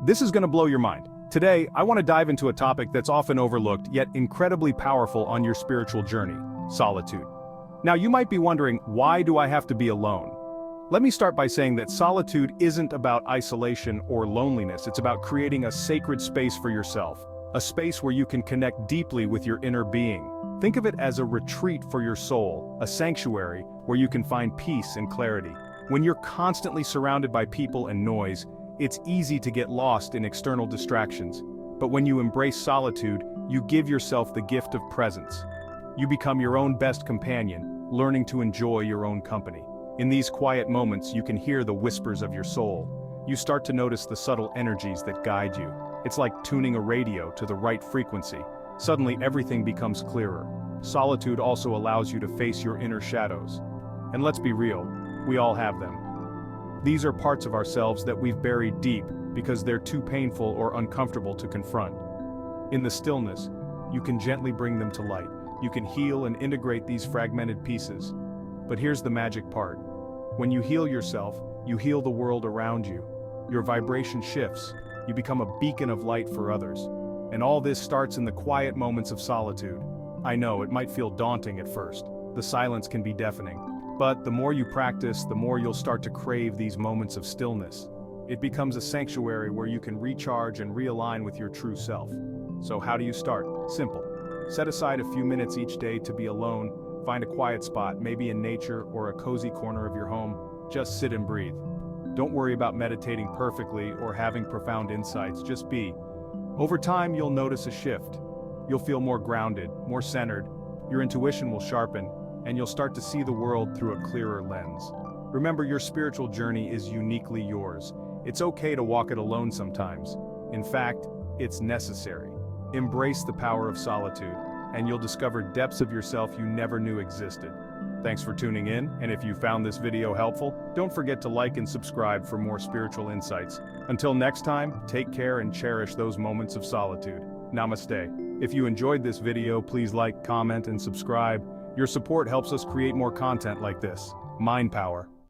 This is going to blow your mind. Today, I want to dive into a topic that's often overlooked yet incredibly powerful on your spiritual journey: solitude. Now, you might be wondering, why do I have to be alone? Let me start by saying that solitude isn't about isolation or loneliness. It's about creating a sacred space for yourself, a space where you can connect deeply with your inner being. Think of it as a retreat for your soul, a sanctuary where you can find peace and clarity. When you're constantly surrounded by people and noise, it's easy to get lost in external distractions. But when you embrace solitude, you give yourself the gift of presence. You become your own best companion, learning to enjoy your own company. In these quiet moments, you can hear the whispers of your soul. You start to notice the subtle energies that guide you. It's like tuning a radio to the right frequency. Suddenly, everything becomes clearer. Solitude also allows you to face your inner shadows. And let's be real, we all have them. These are parts of ourselves that we've buried deep because they're too painful or uncomfortable to confront. In the stillness, you can gently bring them to light. You can heal and integrate these fragmented pieces. But here's the magic part. When you heal yourself, you heal the world around you. Your vibration shifts. You become a beacon of light for others. And all this starts in the quiet moments of solitude. I know, it might feel daunting at first. The silence can be deafening. But the more you practice, the more you'll start to crave these moments of stillness. It becomes a sanctuary where you can recharge and realign with your true self. So how do you start? Simple. Set aside a few minutes each day to be alone. Find a quiet spot, maybe in nature or a cozy corner of your home. Just sit and breathe. Don't worry about meditating perfectly or having profound insights, just be. Over time, you'll notice a shift. You'll feel more grounded, more centered. Your intuition will sharpen, and you'll start to see the world through a clearer lens. Remember, your spiritual journey is uniquely yours. It's okay to walk it alone sometimes. In fact, it's necessary. Embrace the power of solitude, and you'll discover depths of yourself you never knew existed. Thanks for tuning in, and if you found this video helpful, don't forget to like and subscribe for more spiritual insights. Until next time, take care and cherish those moments of solitude. Namaste. If you enjoyed this video, please like, comment, and subscribe. Your support helps us create more content like this. Mind power.